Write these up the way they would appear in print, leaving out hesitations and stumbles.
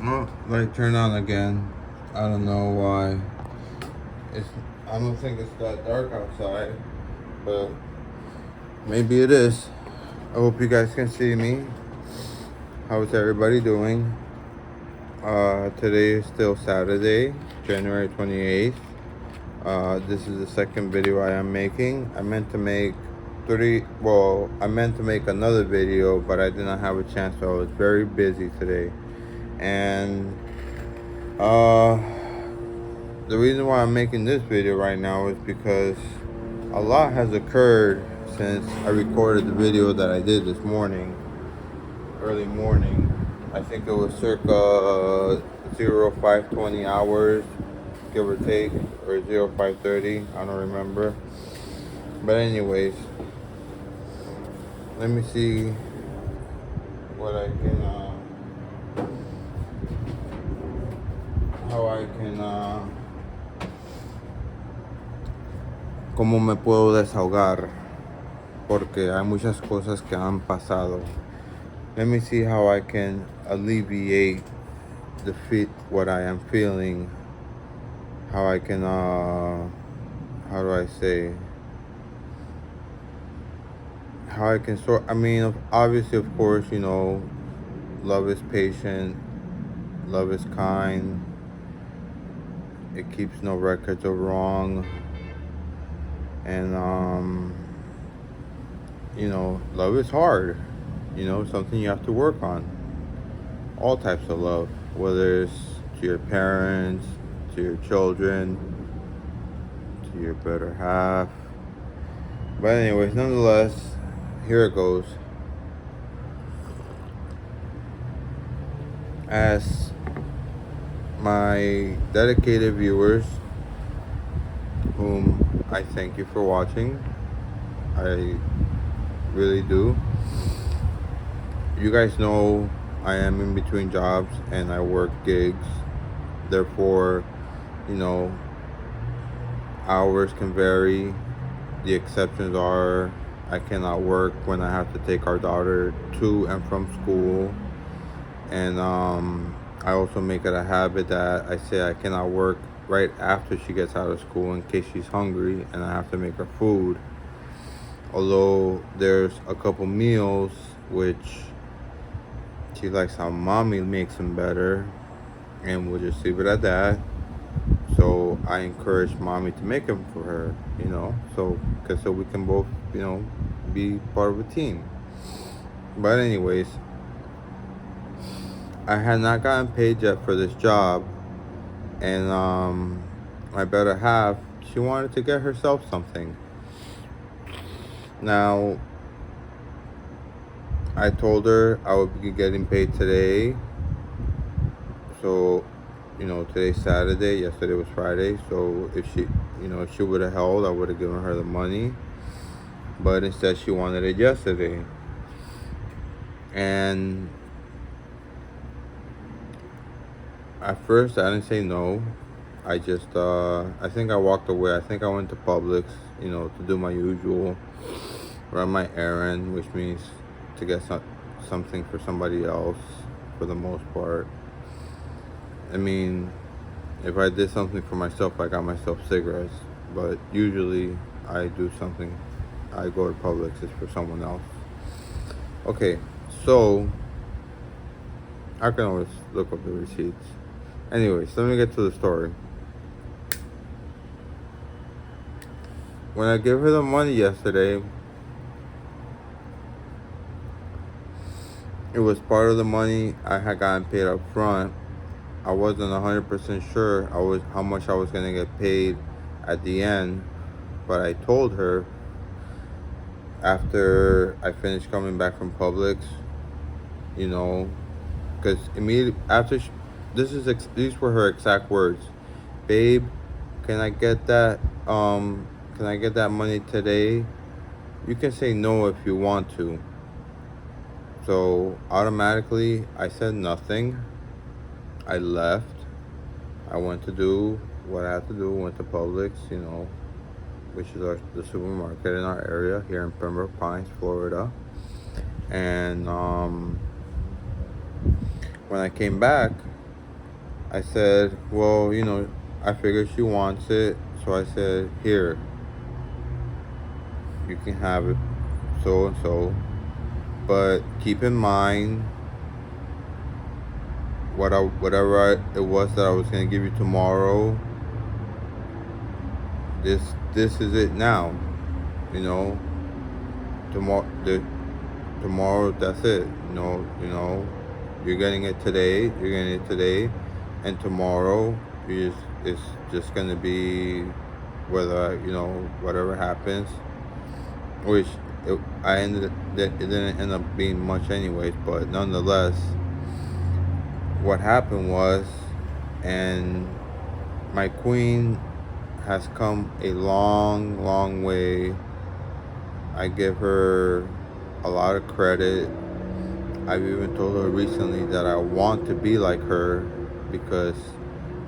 Oh, light turned on again. I don't know why. It's. I don't think it's that dark outside, but maybe it is. I hope you guys can see me. How's everybody doing? Today is still Saturday, January 28th. This is the second video I am making. I meant to make another video, but I did not have a chance, so I was very busy today. And the reason why I'm making this video right now is because a lot has occurred since I recorded the video that I did this morning, early morning. I think it was circa 0520 hours, give or take, or 0530, I don't remember. But anyways, let me see what I can, how I can, cómo me puedo desahogar, porque hay muchas cosas que han pasado. Let me see how I can alleviate what I am feeling. How I can, how do I say? How I can sort. I mean, obviously, of course, love is patient, love is kind. It keeps no records of wrong, and love is hard. Something you have to work on. All types of love, whether it's to your parents, to your children, to your better half. But anyways, nonetheless, here it goes. As my dedicated viewers, whom I thank you for watching, I really do. You guys know I am in between jobs and I work gigs. Therefore, hours can vary. The exceptions are I cannot work when I have to take our daughter to and from school. And I also make it a habit that I say I cannot work right after she gets out of school in case she's hungry and I have to make her food. Although there's a couple meals which she likes how Mommy makes them better, and we'll just leave it at that. So I encourage Mommy to make them for her, so we can both, be part of a team. But anyways, I had not gotten paid yet for this job, and my better half, she wanted to get herself something. Now, I told her I would be getting paid today. So, today's Saturday, yesterday was Friday. So if she would have held, I would have given her the money. But instead she wanted it yesterday. And at first I didn't say no. I just, I think I walked away. I think I went to Publix, to do my usual, run my errand, which means to get something for somebody else for the most part. I mean, if I did something for myself, I got myself cigarettes. But usually I do something. I go to Publix, it's for someone else. Okay, so I can always look up the receipts. Anyways, let me get to the story. When I gave her the money yesterday, it was part of the money I had gotten paid up front. I wasn't 100% sure how much I was going to get paid at the end, but I told her after I finished coming back from Publix, because immediately after these were her exact words. Babe, can I get that money today? You can say no if you want to. So automatically I said nothing. I left. I went to do what I had to do. Went to Publix, which is the supermarket in our area here in Pembroke Pines, Florida. And when I came back, I said, well, I figured she wants it, so I said, here, you can have it, so and so. But keep in mind it was that I was gonna give you tomorrow. This is it now. You know, tomorrow that's it. You're getting it today. You're getting it today, and tomorrow it's just gonna be whether whatever happens. Which it didn't end up being much anyways, but nonetheless, what happened was, and my queen has come a long, long way. I give her a lot of credit. I've even told her recently that I want to be like her because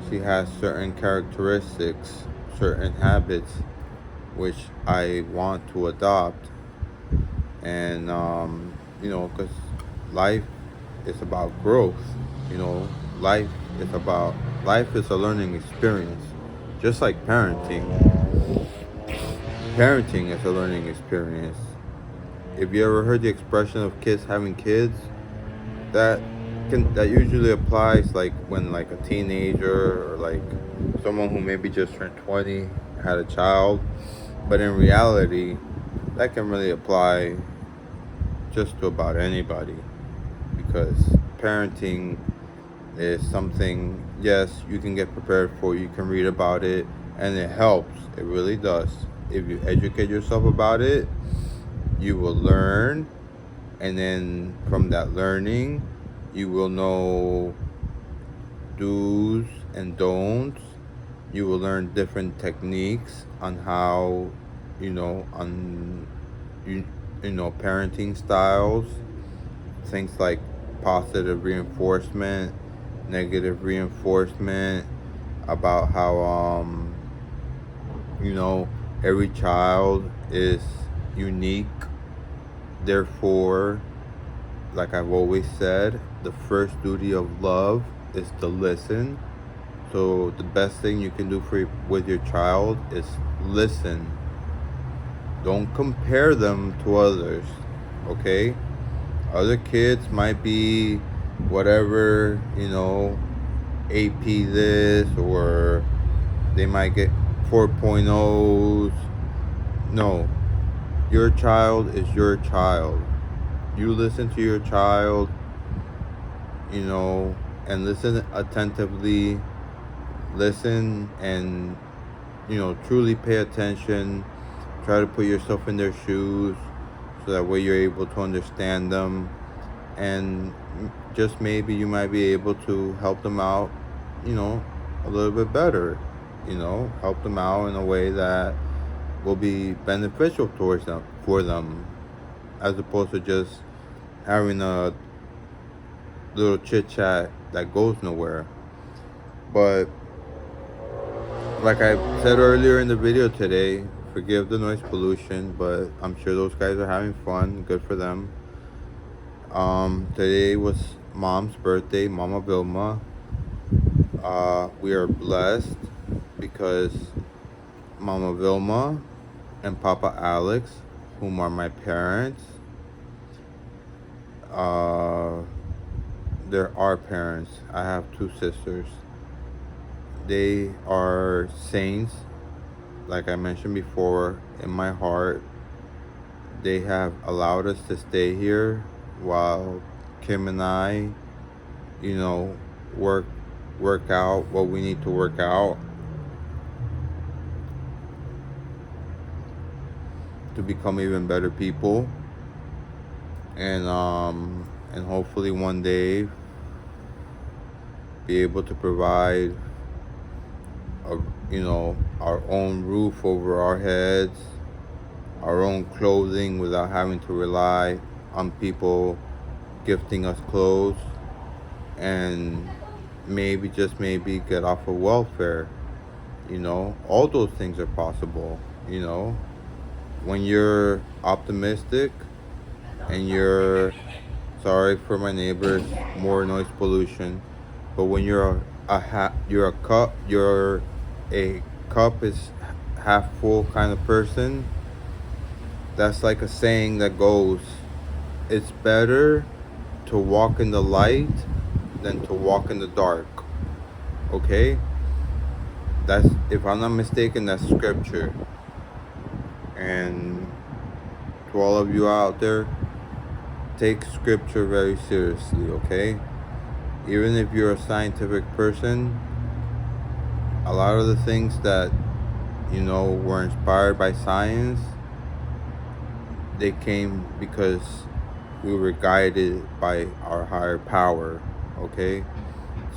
she has certain characteristics, certain habits, which I want to adopt. And, because life is about growth. You know, life life is a learning experience, just like parenting. Parenting is a learning experience. If you ever heard the expression of kids having kids, that that usually applies like when like a teenager or like someone who maybe just turned 20 had a child. But in reality, that can really apply just to about anybody, because parenting is something, yes, you can get prepared for, you can read about it, and it helps. It really does. If you educate yourself about it, you will learn, and then from that learning, you will know do's and don'ts. You will learn different techniques on how, on you, parenting styles, things like positive reinforcement, negative reinforcement, about how you know every child is unique. Therefore, like I've always said, the first duty of love is to listen. So the best thing you can do with your child is listen. Don't compare them to others, okay? Other kids might be whatever, AP this, or they might get 4.0s. No, your child is your child. You listen to your child, and listen attentively. Listen and, truly pay attention. Try to put yourself in their shoes so that way you're able to understand them. And just maybe you might be able to help them out, a little bit better. Help them out in a way that will be beneficial towards them, for them, as opposed to just having a little chit chat that goes nowhere. But like I said earlier in the video today, forgive the noise pollution, but I'm sure those guys are having fun. Good for them. Today was Mom's birthday, Mama Vilma. We are blessed because Mama Vilma and Papa Alex, whom are my parents, they're our parents. I have two sisters. They are saints, like I mentioned before, in my heart. They have allowed us to stay here while Kim and I, you know, work out what we need to work out to become even better people, and hopefully one day be able to provide our own roof over our heads, our own clothing without having to rely on people gifting us clothes, and maybe, just maybe, get off of welfare. All those things are possible. When you're optimistic and you're, sorry for my neighbors, more noise pollution, but when you're you're a cup, you're a cup is half full kind of person. That's like a saying that goes, it's better to walk in the light than to walk in the dark. Okay? That's, if I'm not mistaken, that's scripture. And to all of you out there, take scripture very seriously, okay? Even if you're a scientific person, a lot of the things that, were inspired by science, they came because we were guided by our higher power, okay?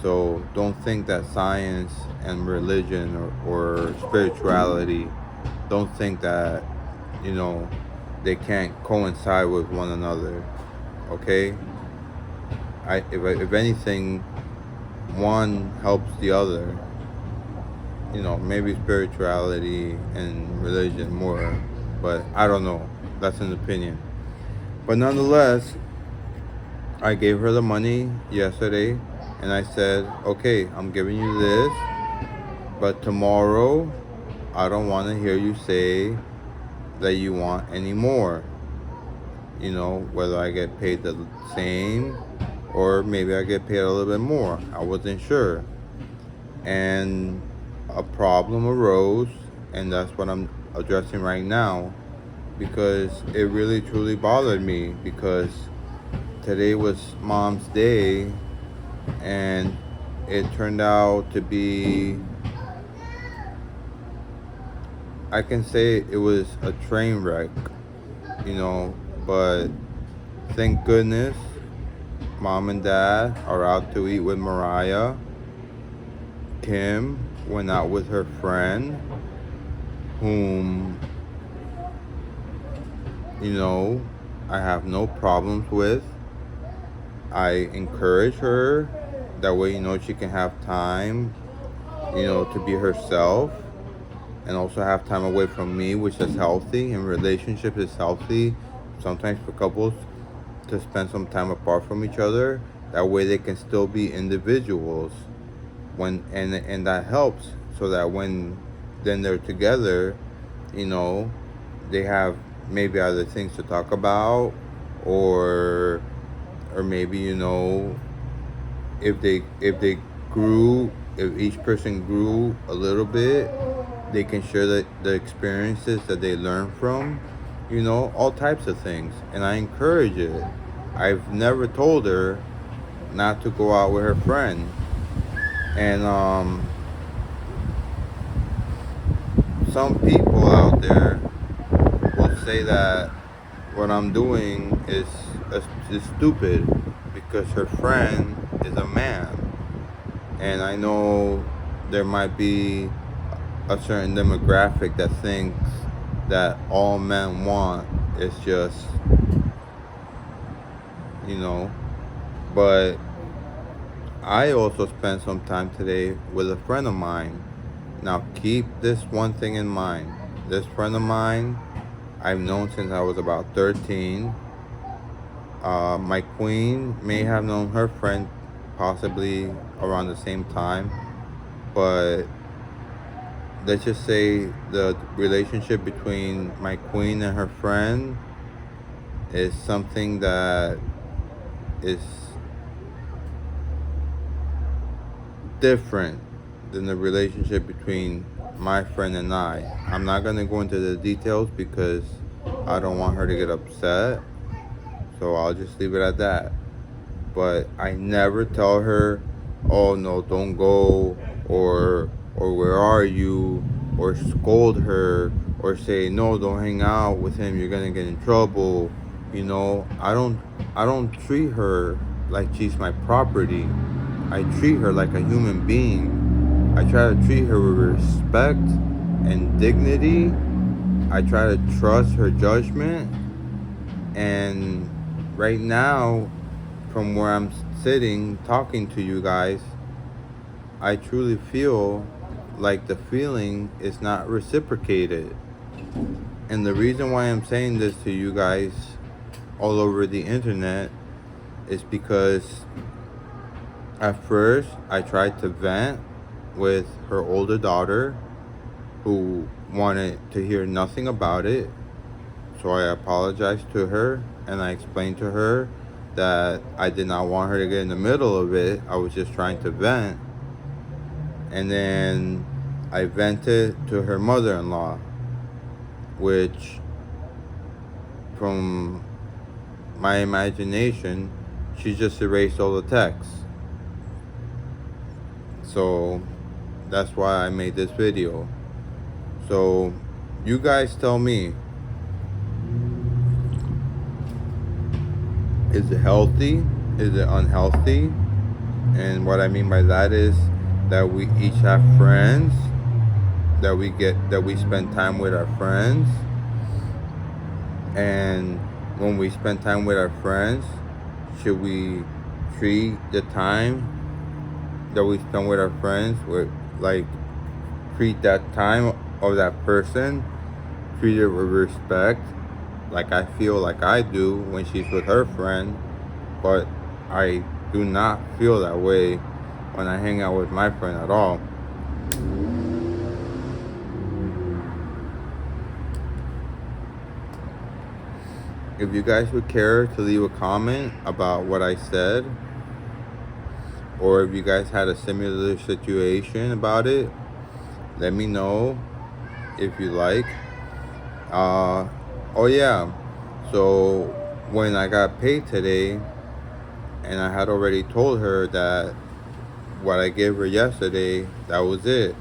So don't think that science and religion or spirituality, don't think that, you know, they can't coincide with one another, okay? If anything, one helps the other. Maybe spirituality and religion more, but I don't know. That's an opinion. But nonetheless, I gave her the money yesterday and I said, okay, I'm giving you this, but tomorrow I don't want to hear you say that you want any more. Whether I get paid the same or maybe I get paid a little bit more. I wasn't sure. And a problem arose, and that's what I'm addressing right now, because it really truly bothered me, because today was Mom's Day and it turned out to be, I can say it was a train wreck, but thank goodness Mom and Dad are out to eat with Mariah. Kim went out with her friend, whom, I have no problems with. I encourage her. That way, she can have time, to be herself, and also have time away from me, which is healthy. And relationship is healthy sometimes for couples to spend some time apart from each other. That way they can still be individuals, and that helps, so that when then they're together, they have maybe other things to talk about, or maybe, if each person grew a little bit, they can share the experiences that they learn from, all types of things. And I encourage it. I've never told her not to go out with her friend. And some people out there will say that what I'm doing is stupid because her friend is a man. And I know there might be a certain demographic that thinks that all men want is just, but I also spent some time today with a friend of mine. Now keep this one thing in mind. This friend of mine I've known since I was about 13. My queen may have known her friend possibly around the same time, but let's just say the relationship between my queen and her friend is something that is different than the relationship between my friend and I. I'm not going to go into the details because I don't want her to get upset, so I'll just leave it at that. But I never tell her, oh no, don't go, or where are you, or scold her, or say, no, don't hang out with him, you're gonna get in trouble. I don't treat her like she's my property. I treat her like a human being. I try to treat her with respect and dignity. I try to trust her judgment. And right now, from where I'm sitting talking to you guys, I truly feel like the feeling is not reciprocated. And the reason why I'm saying this to you guys all over the internet is because At first, I tried to vent with her older daughter who wanted to hear nothing about it. So I apologized to her and I explained to her that I did not want her to get in the middle of it. I was just trying to vent. And then I vented to her mother in law, which, from my imagination, she just erased all the texts. So that's why I made this video. So you guys tell me, is it healthy? Is it unhealthy? And what I mean by that is that we each have friends, that we spend time with our friends. And when we spend time with our friends, should we treat the time that we spend with our friends with, like, treat that time of that person, treat it with respect, like I feel like I do when she's with her friend, but I do not feel that way when I hang out with my friend at all. If you guys would care to leave a comment about what I said, or if you guys had a similar situation about it, let me know if you like. Oh yeah, so when I got paid today, and I had already told her that what I gave her yesterday, that was it.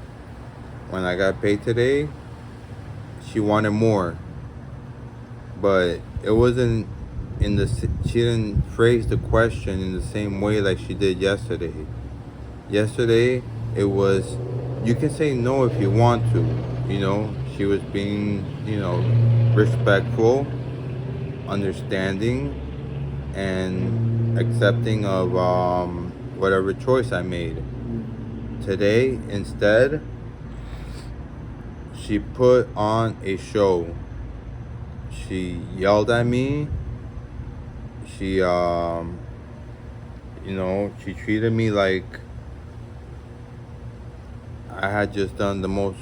When I got paid today, she wanted more, but it wasn't she didn't phrase the question in the same way like she did yesterday. Yesterday, it was, you can say no if you want to. She was being, respectful, understanding, and accepting of whatever choice I made. Today, instead, she put on a show. She yelled at me. She, she treated me like I had just done the most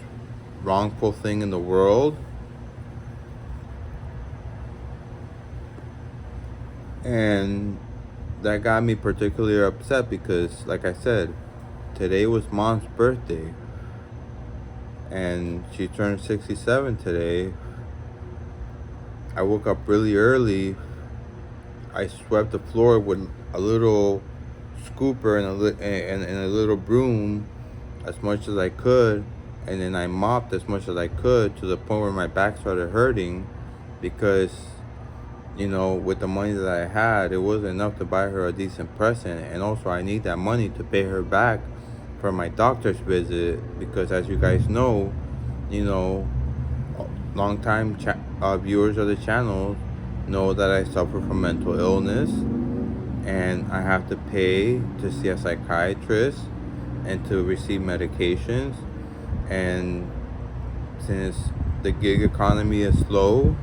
wrongful thing in the world. And that got me particularly upset because, like I said, today was Mom's birthday. And she turned 67 today. I woke up really early. I swept the floor with a little scooper and a little broom as much as I could. And then I mopped as much as I could to the point where my back started hurting because, with the money that I had, it wasn't enough to buy her a decent present. And also I need that money to pay her back for my doctor's visit because, as you guys know, long-time viewers of the channel know that I suffer from mental illness and I have to pay to see a psychiatrist and to receive medications. And since the gig economy is slow,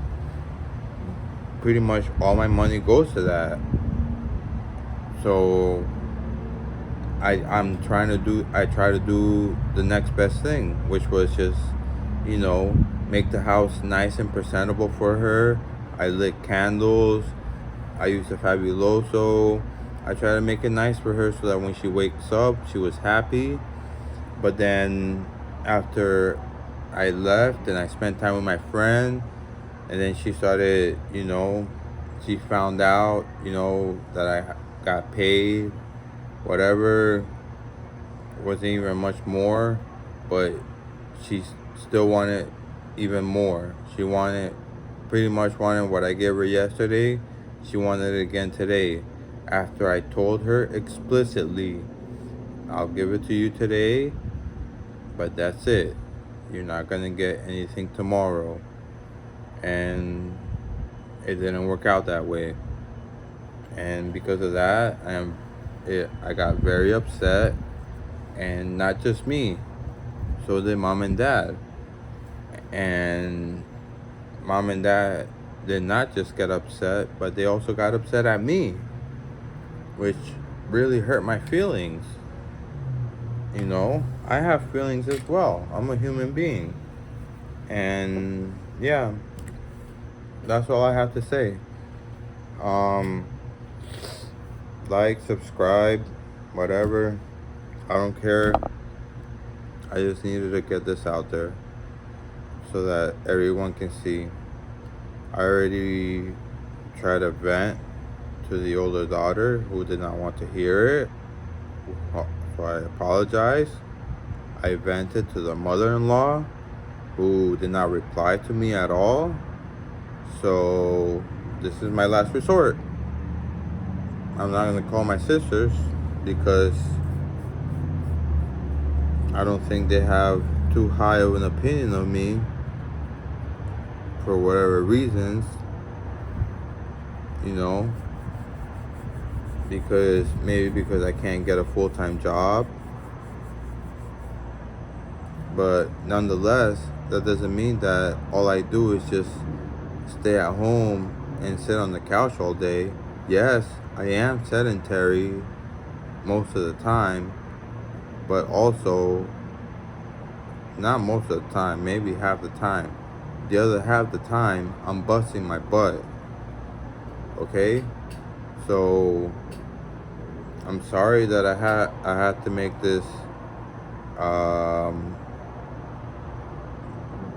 pretty much all my money goes to that. So I try to do the next best thing, which was just, make the house nice and presentable for her. I lit candles. I used a Fabuloso. I try to make it nice for her so that when she wakes up, she was happy. But then after I left and I spent time with my friend, and then she started, she found out, that I got paid, whatever, wasn't even much more, but she still wanted even more. She pretty much wanted what I gave her yesterday. She wanted it again today. After I told her explicitly, I'll give it to you today, but that's it. You're not gonna get anything tomorrow. And it didn't work out that way. And because of that, I got very upset. And not just me, so did Mom and Dad. And Mom and Dad did not just get upset, but they also got upset at me, which really hurt my feelings. I have feelings as well. I'm a human being. And yeah, that's all I have to say. Um, like, subscribe, whatever. I don't care. I just needed to get this out there so that everyone can see. I already tried to vent to the older daughter who did not want to hear it. So I apologize. I vented to the mother-in-law who did not reply to me at all. So this is my last resort. I'm not going to call my sisters because I don't think they have too high of an opinion of me for whatever reasons, you know, because I can't get a full-time job. But nonetheless, that doesn't mean that all I do is just stay at home and sit on the couch all day. Yes, I am sedentary most of the time, but also not most of the time, maybe half the time. The other half the time, I'm busting my butt. Okay? So I'm sorry that I had to make this um,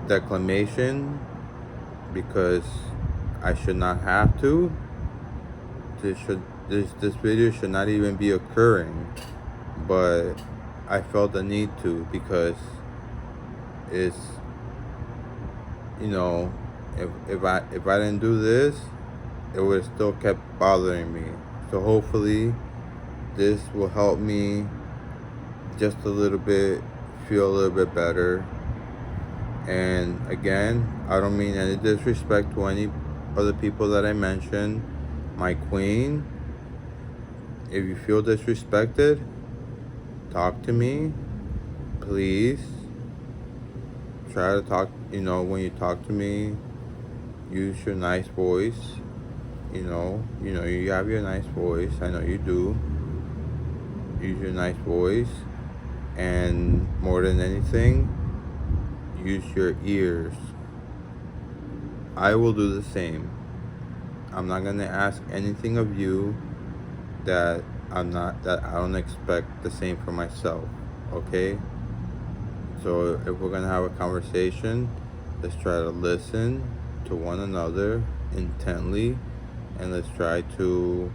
declamation because I should not have to. This video should not even be occurring, but I felt the need to because it's if I didn't do this, it would have still kept bothering me. So hopefully this will help me just a little bit, feel a little bit better. And again, I don't mean any disrespect to any other people that I mentioned. My queen, if you feel disrespected, talk to me, please. Try to talk, when you talk to me, use your nice voice. You have your nice voice. I know you do. Use your nice voice. And more than anything, use your ears. I will do the same. I'm not gonna ask anything of you that I don't expect the same for myself. Okay? So if we're gonna have a conversation, let's try to listen to one another intently, and let's try to,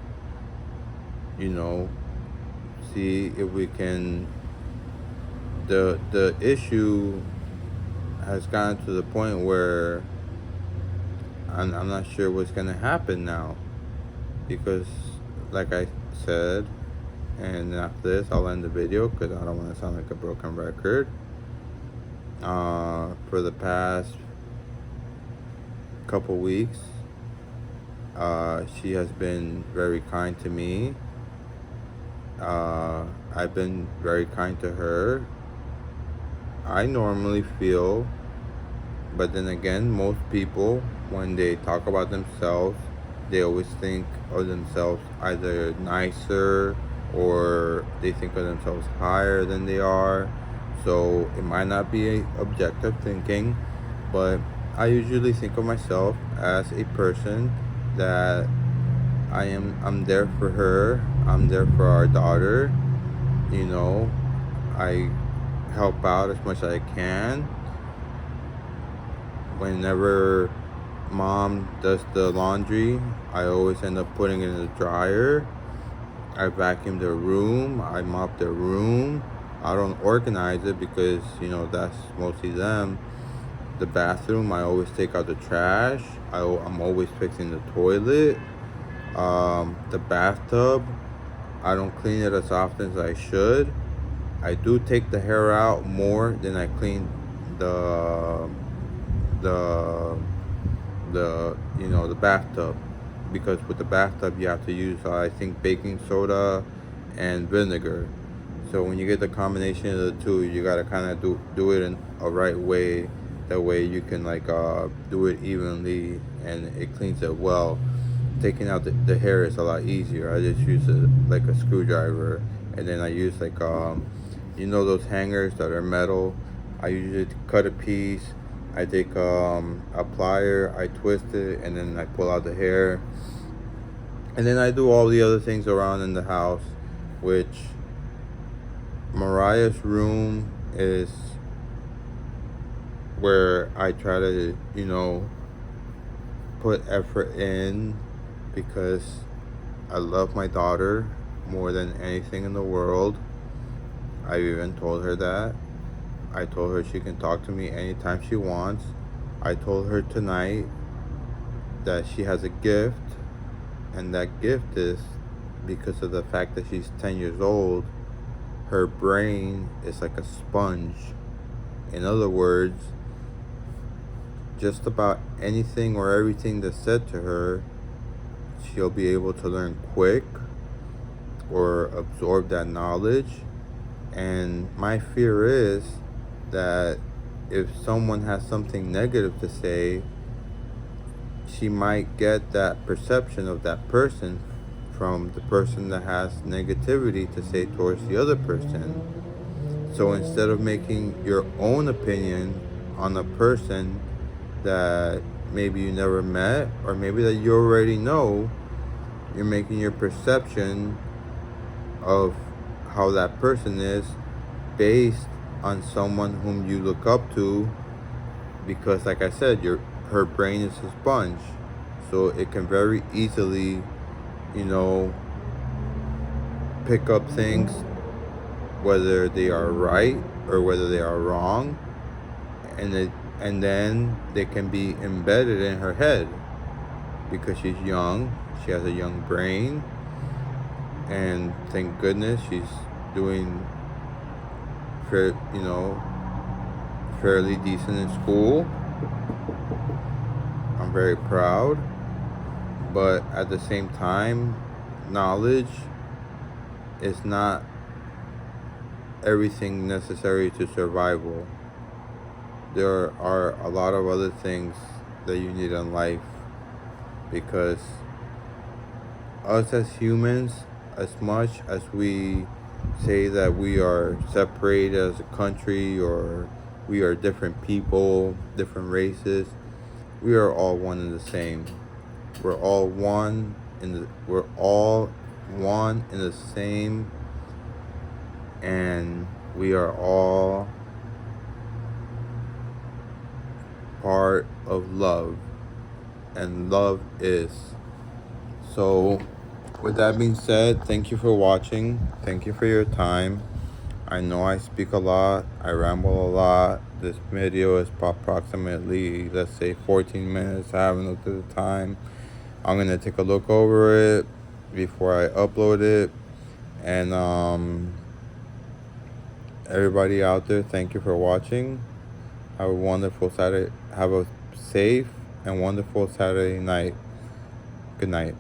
see if we can. The issue has gotten to the point where I'm not sure what's gonna happen now, because, like I said, and after this I'll end the video because I don't want to sound like a broken record. For the past couple weeks, she has been very kind to me. I've been very kind to her. I normally feel, but then again, most people, when they talk about themselves, they always think of themselves either nicer or they think of themselves higher than they are. So it might not be objective thinking, but I usually think of myself as a person that I'm there for her. I'm there for our daughter. I help out as much as I can. Whenever mom does the laundry, I always end up putting it in the dryer. I vacuum the room. I mop the room. I don't organize it because, that's mostly them. The bathroom, I always take out the trash. I'm always fixing the toilet. The bathtub, I don't clean it as often as I should. I do take the hair out more than I clean the the bathtub, because with the bathtub you have to use I think baking soda and vinegar. So when you get the combination of the two, you gotta kind of do it in a right way. That way you can do it evenly and it cleans it well. taking out the hair is a lot easier. I just use like a screwdriver, and then I use like those hangers that are metal. I usually cut a piece. I take a plier, I twist it, and then I pull out the hair, and then I do all the other things around in the house, which Mariah's room is where I try to, put effort in because I love my daughter more than anything in the world. I even told her that. I told her she can talk to me anytime she wants. I told her tonight that she has a gift, and that gift is because of the fact that she's 10 years old. Her brain is like a sponge. In other words, just about anything or everything that's said to her, she'll be able to learn quick or absorb that knowledge. And my fear is that if someone has something negative to say, she might get that perception of that person from the person that has negativity to say towards the other person. So instead of making your own opinion on a person that maybe you never met or maybe that you already know, you're making your perception of how that person is based on someone whom you look up to, because like I said, her brain is a sponge, so it can very easily pick up things, whether they are right or whether they are wrong, and then they can be embedded in her head because she's young. She has a young brain, and thank goodness she's doing fairly decent in school. I'm very proud, but at the same time, knowledge is not everything necessary to survival. There are a lot of other things that you need in life, because us as humans, as much as we say that we are separated as a country or we are different people, different races, we are all one and the same. We're all one in the same, and we are all part of love, and love is. So with that being said, thank you for watching. Thank you for your time. I know I speak a lot, I ramble a lot. This video is approximately, let's say, 14 minutes. I haven't looked at the time. I'm gonna take a look over it before I upload it. And everybody out there, thank you for watching. Have a wonderful Saturday. Have a safe and wonderful Saturday night. Good night.